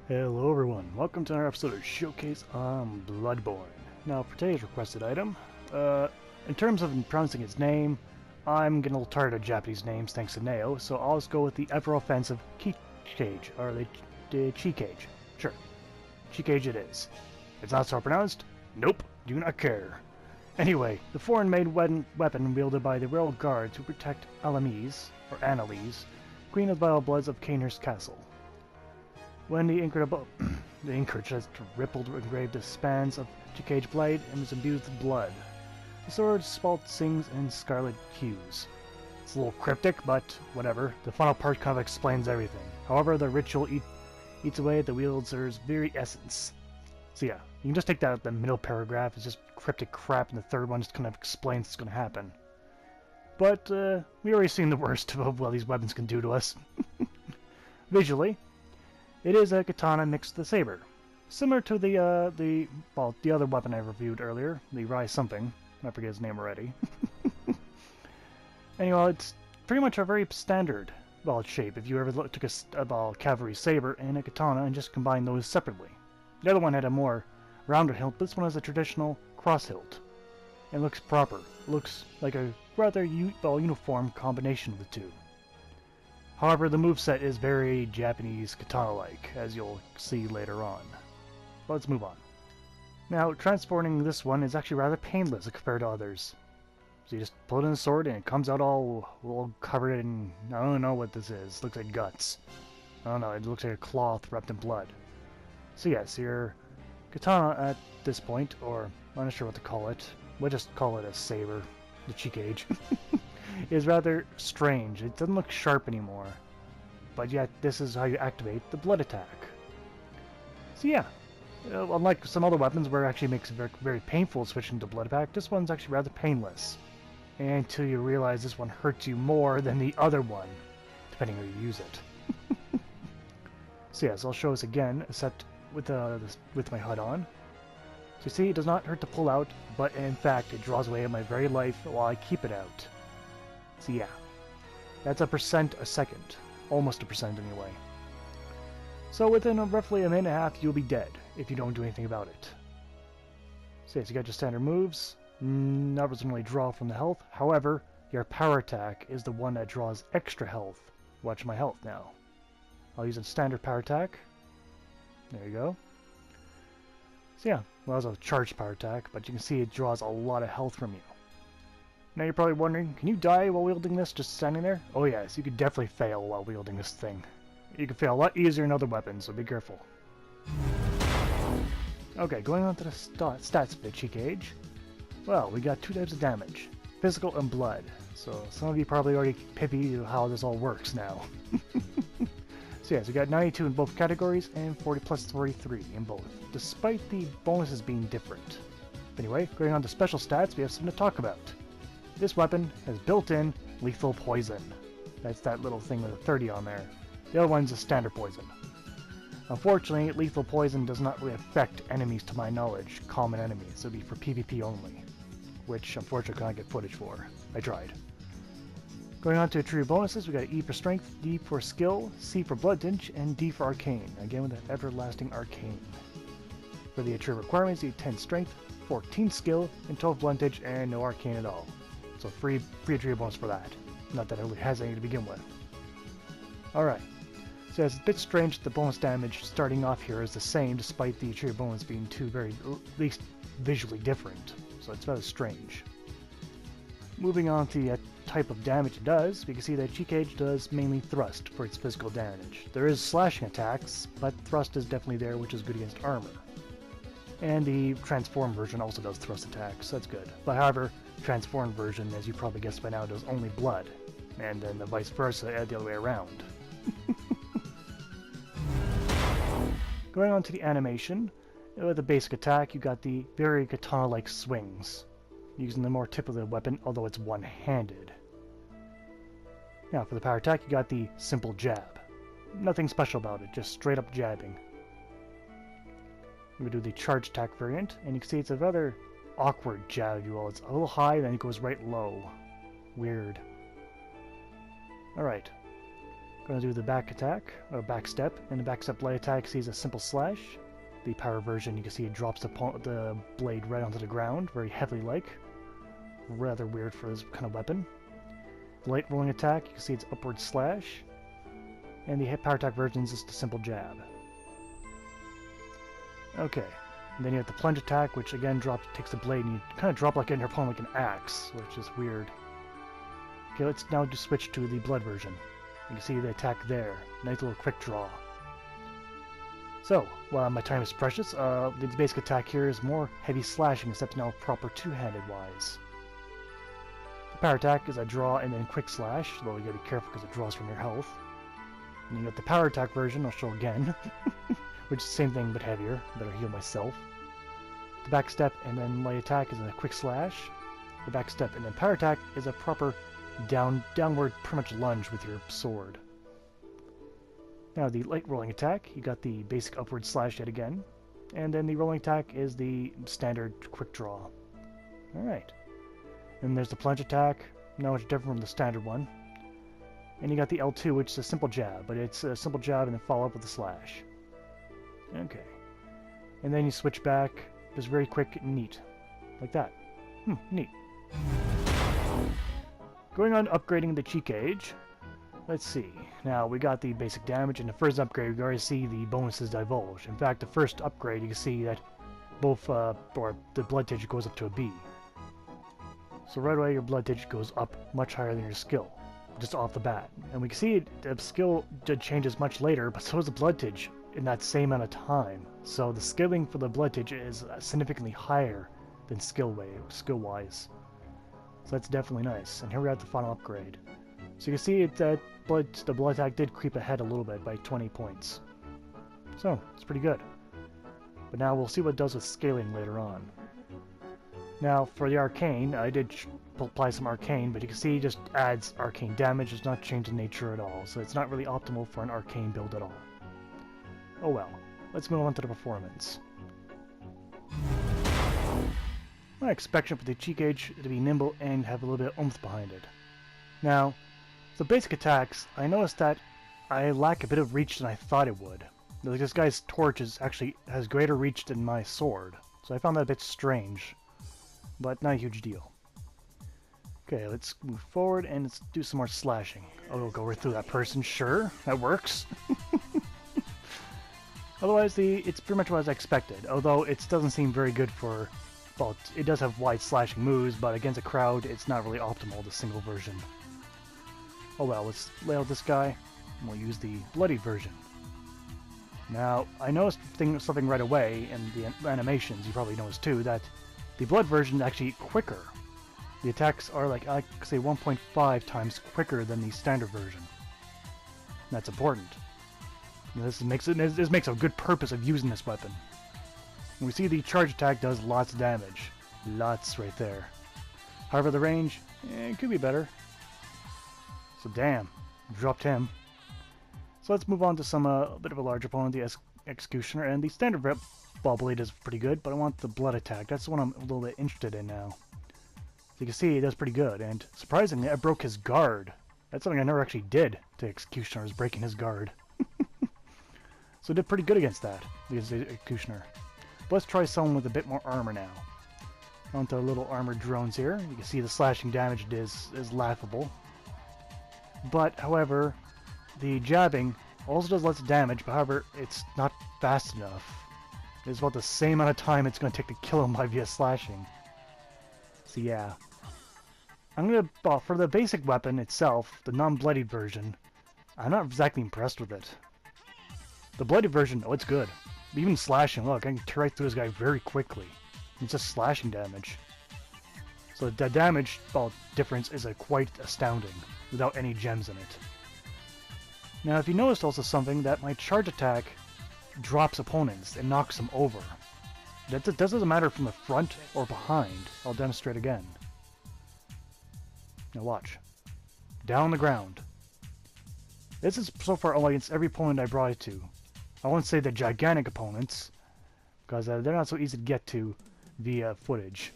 Hello everyone, welcome to another episode of Showcase on Bloodborne. Now for today's requested item, in terms of pronouncing its name, I'm getting a little tired of Japanese names thanks to Neo, so I'll just go with the ever offensive Chikage, or the Chikage. Sure, Chikage it is. It's not so pronounced? Nope, do not care. Anyway, the foreign-made weapon wielded by the royal guard to protect Alamise, or Annalise, Queen of the Vile Bloods of Caner's Castle. When the inker just rippled engraved the spans of Chikage blade and was imbued with blood. The sword spelt sings in scarlet hues. It's a little cryptic, but whatever. The final part kind of explains everything. However, the ritual eats away at the wielder's very essence. So yeah, you can just take that out the middle paragraph. It's just cryptic crap, and the third one just kind of explains what's going to happen. But we already seen the worst of what these weapons can do to us. Visually, it is a katana mixed with a saber, similar to the other weapon I reviewed earlier, the Rai something. I forget his name already. Anyway, it's pretty much a very standard shape. If you ever took a cavalry saber and a katana and just combined those separately. The other one had a more rounded hilt, but this one has a traditional cross hilt. It looks proper. It looks like a rather uniform combination of the two. However, the moveset is very Japanese katana-like, as you'll see later on. But let's move on. Now, transporting this one is actually rather painless compared to others. So you just pull it in the sword and it comes out all covered in... I don't know what this is. It looks like guts. I don't know, it looks like a cloth wrapped in blood. So yes, your katana at this point, or I'm not sure what to call it. We'll just call it a saber, the Chikage. Is rather strange. It doesn't look sharp anymore. But yet, this is how you activate the blood attack. So yeah, unlike some other weapons where it actually makes it very, very painful switching to blood attack, this one's actually rather painless. Until you realize this one hurts you more than the other one, depending on how you use it. So yes, I'll show us again, except with my HUD on. So you see, it does not hurt to pull out, but in fact, it draws away my very life while I keep it out. So yeah, that's a percent a second. Almost a percent anyway. So within roughly a minute and a half, you'll be dead if you don't do anything about it. So yes, you got your standard moves. That doesn't really draw from the health. However, your power attack is the one that draws extra health. Watch my health now. I'll use a standard power attack. There you go. So yeah, well, that was a charged power attack, but you can see it draws a lot of health from you. Now you're probably wondering, can you die while wielding this, just standing there? Oh yes, you could definitely fail while wielding this thing. You can fail a lot easier in other weapons, so be careful. Okay, going on to the stats of the Chikage. Well, we got two types of damage, physical and blood. So some of you probably already pippy how this all works now. So yes, we got 92 in both categories and 40 plus 43 in both, despite the bonuses being different. Anyway, going on to special stats, we have something to talk about. This weapon has built-in lethal poison. That's that little thing with a 30 on there. The other one's a standard poison. Unfortunately, lethal poison does not really affect enemies to my knowledge, common enemies. It would be for PvP only, which unfortunately I can't get footage for. I tried. Going on to true bonuses, we got E for strength, D for skill, C for blood tinge, and D for arcane. Again with that everlasting arcane. For the true requirements, you need 10 strength, 14 skill, and 12 blood tinge, and no arcane at all. So free attribute bonus for that. Not that it really has any to begin with. Alright. So it's a bit strange that the bonus damage starting off here is the same despite the attribute bonus being at least visually different. So it's rather strange. Moving on to the type of damage it does, we can see that Chikage does mainly thrust for its physical damage. There is slashing attacks, but thrust is definitely there, which is good against armor. And the transformed version also does thrust attacks, so that's good. But however, transformed version, as you probably guessed by now, does only blood, and then the vice versa, the other way around. Going on to the animation, with the basic attack, you got the very katana-like swings, using the more tip of the weapon, although it's one-handed. Now for the power attack, you got the simple jab. Nothing special about it, just straight up jabbing. We do the charge attack variant, and you can see it's a rather awkward jab, if you will. It's a little high, then it goes right low. Weird. Alright. Gonna do the back attack, or back step, and the back step light attack sees a simple slash. The power version, you can see it drops the blade right onto the ground, very heavily-like. Rather weird for this kind of weapon. The light rolling attack, you can see it's upward slash. And the power attack version is just a simple jab. Okay, and then you have the plunge attack, which again takes the blade, and you kind of drop like in your opponent like an axe, which is weird. Okay, let's now just switch to the blood version. You can see the attack there. Nice little quick draw. So, while my time is precious, the basic attack here is more heavy slashing, except now proper two-handed wise. The power attack is a draw and then quick slash, though you gotta be careful because it draws from your health. And you got the power attack version, I'll show again, which is the same thing but heavier. Better heal myself. The back step and then light attack is a quick slash. The back step and then power attack is a proper downward pretty much lunge with your sword. Now the light rolling attack, you got the basic upward slash yet again, and then the rolling attack is the standard quick draw. Alright. And there's the plunge attack, not much different from the standard one. And you got the L2, which is a simple jab, but it's a simple jab and then follow up with a slash. Okay. And then you switch back, just very quick and neat. Like that. Neat. Going on upgrading the Chikage, let's see. Now, we got the basic damage, and the first upgrade, we already see the bonuses divulged. In fact, the first upgrade, you can see that both, or the blood digit goes up to a B. So right away, your blood digit goes up much higher than your skill, just off the bat. And we can see the skill changes much later, but so is the blood digit in that same amount of time. So the skilling for the blood digit is significantly higher than skill-wise. So that's definitely nice. And here we're at the final upgrade. So you can see that the blood attack did creep ahead a little bit by 20 points. So, it's pretty good. But now we'll see what it does with scaling later on. Now, for the arcane, I did apply some arcane, but you can see it just adds arcane damage. It's not changing nature at all, so it's not really optimal for an arcane build at all. Oh well. Let's move on to the performance. My expectation for the Chikage to be nimble and have a little bit of oomph behind it. Now, the basic attacks, I noticed that I lack a bit of reach than I thought it would. Like, this guy's torch actually has greater reach than my sword, so I found that a bit strange, but not a huge deal. Okay, let's move forward and let's do some more slashing. Oh, we'll go right through that person, sure, that works. Otherwise, it's pretty much what I was expected, although it doesn't seem very good for... Well, it does have wide slashing moves, but against a crowd, it's not really optimal, the single version. Oh well, let's lay out this guy, and we'll use the bloody version. Now, I noticed something right away in the animations, you probably noticed too, that the blood version is actually quicker. The attacks are like, I could say 1.5 times quicker than the standard version. That's important. This makes a good purpose of using this weapon. And we see the charge attack does lots of damage. Lots right there. However, the range, it could be better. So damn, dropped him. So let's move on to some a bit of a larger opponent, the Executioner, and the standard ball blade is pretty good, but I want the blood attack. That's the one I'm a little bit interested in now. So you can see it does pretty good, and surprisingly, I broke his guard. That's something I never actually did to Executioner, is breaking his guard. So I did pretty good against that, against the Executioner. But let's try someone with a bit more armor now. Onto little armored drones here. You can see the slashing damage it is laughable. But, however, the jabbing also does lots of damage, but however, it's not fast enough. It's about the same amount of time it's going to take to kill him by via slashing. So yeah. I'm going to, for the basic weapon itself, the non-bloodied version, I'm not exactly impressed with it. The bloodied version, oh, it's good. Even slashing, look, I can tear right through this guy very quickly. It's just slashing damage. So the damage difference is quite astounding, without any gems in it. Now, if you noticed also something, that my charge attack drops opponents and knocks them over. That doesn't matter from the front or behind. I'll demonstrate again. Now watch. Down on the ground. This is so far all against every opponent I brought it to. I won't say the gigantic opponents, because they're not so easy to get to via footage.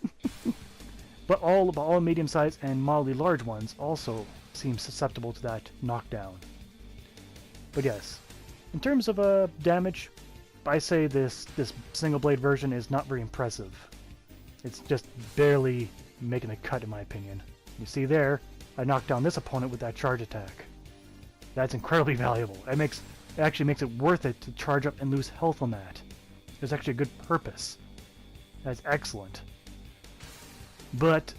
But all medium-sized and mildly large ones also seem susceptible to that knockdown. But yes, in terms of damage, I say this single blade version is not very impressive. It's just barely making a cut in my opinion. You see there, I knocked down this opponent with that charge attack. That's incredibly valuable. It actually makes it worth it to charge up and lose health on that. There's actually a good purpose. That's excellent. But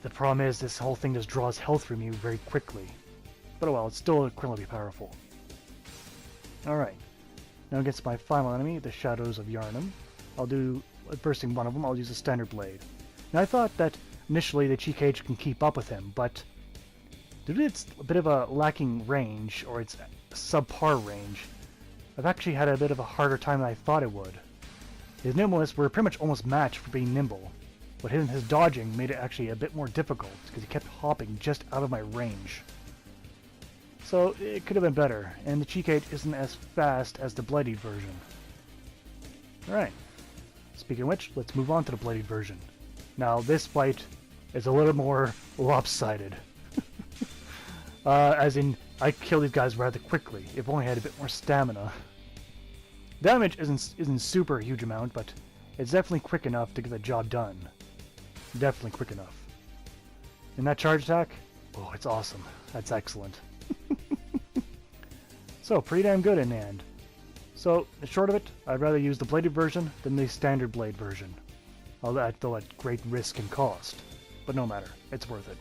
the problem is this whole thing just draws health from you very quickly. But oh well, it's still incredibly powerful. Alright. Now against my final enemy, the Shadows of Yharnam. Bursting one of them, I'll use a Standard Blade. Now I thought that initially the Chikage can keep up with him, but due to its a bit of a lacking range, or its subpar range, I've actually had a bit of a harder time than I thought it would. His nimbleness were pretty much almost matched for being nimble, but his dodging made it actually a bit more difficult, because he kept hopping just out of my range. So it could have been better, and the Chikage isn't as fast as the Bloodied version. Alright, speaking of which, let's move on to the Bloodied version. Now this fight is a little more lopsided. As in, I kill these guys rather quickly, if only I had a bit more stamina. Damage isn't super huge amount, but it's definitely quick enough to get the job done. Definitely quick enough. And that charge attack? Oh, it's awesome. That's excellent. So, pretty damn good in the end. So, the short of it, I'd rather use the bladed version than the standard blade version. Though at great risk and cost. But no matter, it's worth it.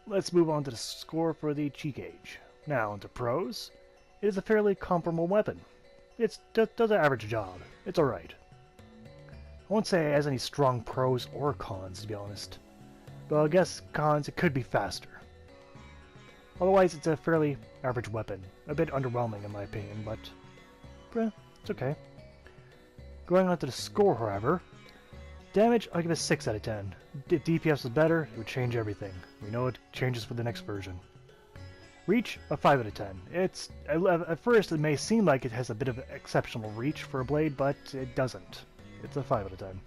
Let's move on to the score for the Chikage. Now, into pros. It is a fairly comparable weapon. It does an average job. It's alright. I won't say it has any strong pros or cons, to be honest. But I guess cons, it could be faster. Otherwise, it's a fairly average weapon. A bit underwhelming in my opinion, but it's okay. Going on to the score, however. Damage, I'll give it 6 out of 10. If DPS was better, it would change everything. We know it changes for the next version. Reach, a 5 out of 10. At first, it may seem like it has a bit of exceptional reach for a blade, but it doesn't. It's a 5 out of 10.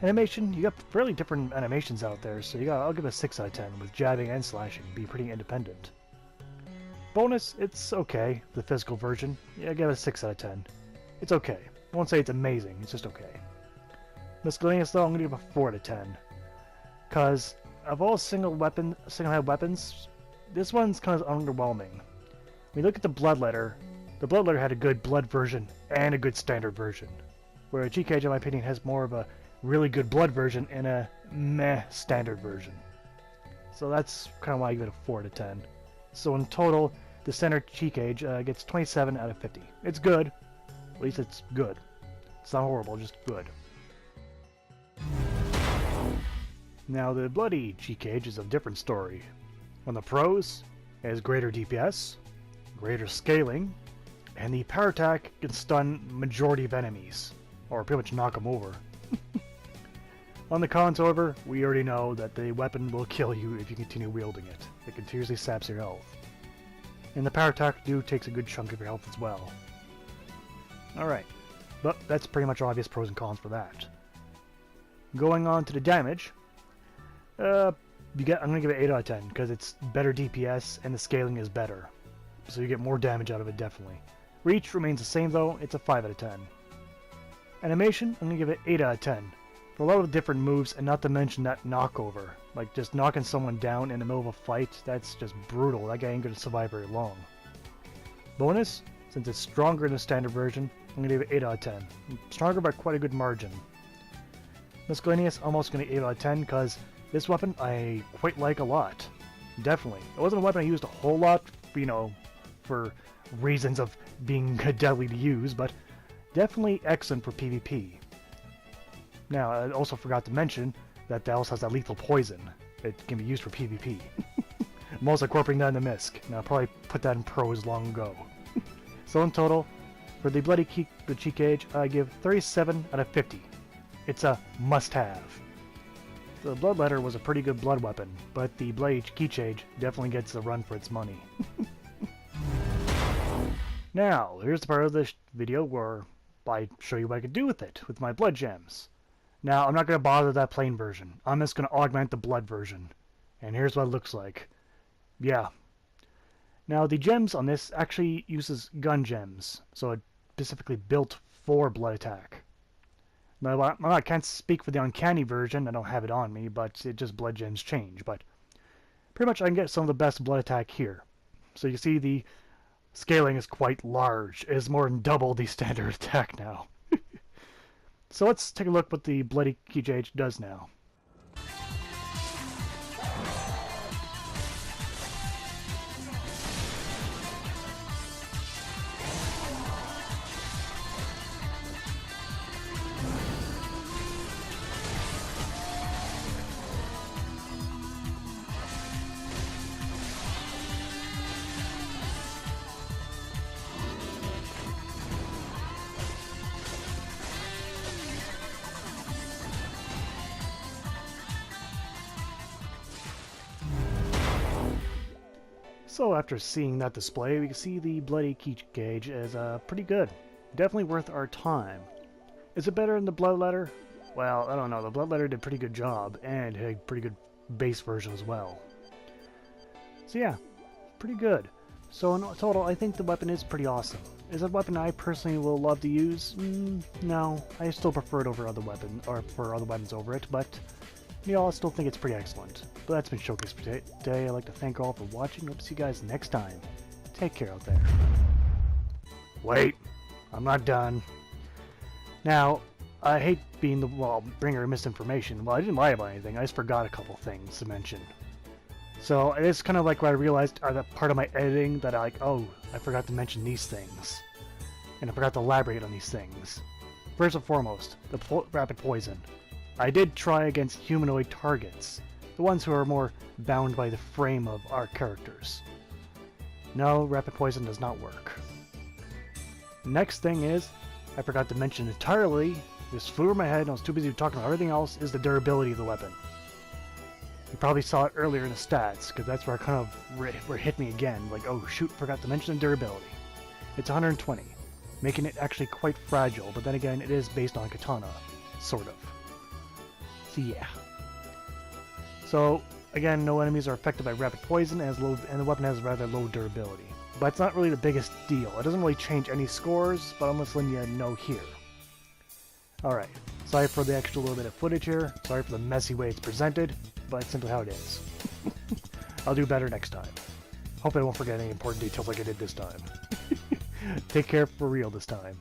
Animation, you got fairly different animations out there, so I'll give it a 6 out of 10, with jabbing and slashing, be pretty independent. Bonus, it's okay, the physical version. Yeah, I give it a 6 out of 10. It's okay. I won't say it's amazing, it's just okay. Miscellaneous though, I'm gonna give it a 4 out of 10. Cause of all single-head weapons, this one's kind of underwhelming. When you look at the Bloodletter had a good blood version and a good standard version. Where Chikage, in my opinion, has more of a really good blood version and a meh standard version. So that's kind of why I give it a 4 out of 10. So in total, the standard Chikage gets 27 out of 50. It's good. At least it's good. It's not horrible, just good. Now the bloody Chikage is a different story. On the pros, it has greater DPS, greater scaling, and the power attack can stun majority of enemies, or pretty much knock them over. On the cons, however, we already know that the weapon will kill you if you continue wielding it. It continuously saps your health. And the power attack takes a good chunk of your health as well. Alright, but that's pretty much obvious pros and cons for that. Going on to the damage, I'm going to give it 8 out of 10, because it's better DPS and the scaling is better. So you get more damage out of it, definitely. Reach remains the same though, it's a 5 out of 10. Animation, I'm going to give it 8 out of 10. For a lot of different moves, and not to mention that knockover. Like, just knocking someone down in the middle of a fight, that's just brutal. That guy ain't going to survive very long. Bonus, since it's stronger in the standard version, I'm going to give it 8 out of 10. Stronger by quite a good margin. Miscellaneous, almost going to 8 out of 10, because this weapon I quite like a lot. Definitely. It wasn't a weapon I used a whole lot, for reasons of being deadly to use, but definitely excellent for PvP. Now, I also forgot to mention that it also has that lethal poison. It can be used for PvP. I'm also incorporating that in the MISC. Now, I'll probably put that in pros long ago. So in total, for the bloody Chikage, I give 37 out of 50. It's a must-have. The Bloodletter was a pretty good blood weapon, but the bloody Chikage definitely gets a run for its money. Now, here's the part of the video where I show you what I can do with it, with my blood gems. Now, I'm not going to bother with that plain version. I'm just going to augment the blood version. And here's what it looks like. Yeah. Now the gems on this actually uses gun gems, so it's specifically built for blood attack. Now I can't speak for the uncanny version, I don't have it on me, but it just blood gems change. But pretty much I can get some of the best blood attack here. So you see the scaling is quite large. It is more than double the standard attack now. So let's take a look what the Bloody Chikage does now. So after seeing that display, we can see the Bloody Chikage is pretty good. Definitely worth our time. Is it better than the Bloodletter? Well, I don't know. The Bloodletter did a pretty good job, and had a pretty good base version as well. So yeah, pretty good. So in total, I think the weapon is pretty awesome. Is it a weapon I personally will love to use? No, I still prefer it over other weapons, or prefer other weapons over it, but you know, I still think it's pretty excellent. But that's been Showcase for today. I'd like to thank all for watching. Hope to see you guys next time. Take care out there. Wait, I'm not done. Now, I hate being the bringer of misinformation. Well, I didn't lie about anything. I just forgot a couple things to mention. So it's kind of like what I realized are that part of my editing that I forgot to mention these things, and I forgot to elaborate on these things. First and foremost, the rapid poison. I did try against humanoid targets, the ones who are more bound by the frame of our characters. No, rapid poison does not work. Next thing is, I forgot to mention entirely, this flew over my head and I was too busy talking about everything else, is the durability of the weapon. You probably saw it earlier in the stats, because that's where it hit me again, like, oh shoot, forgot to mention the durability. It's 120, making it actually quite fragile, but then again, it is based on katana, sort of. So yeah. So again, no enemies are affected by rapid poison, and the weapon has rather low durability. But it's not really the biggest deal. It doesn't really change any scores, but I'm just letting you know here. Alright, sorry for the extra little bit of footage here. Sorry for the messy way it's presented, but it's simply how it is. I'll do better next time. Hopefully I won't forget any important details like I did this time. Take care for real this time.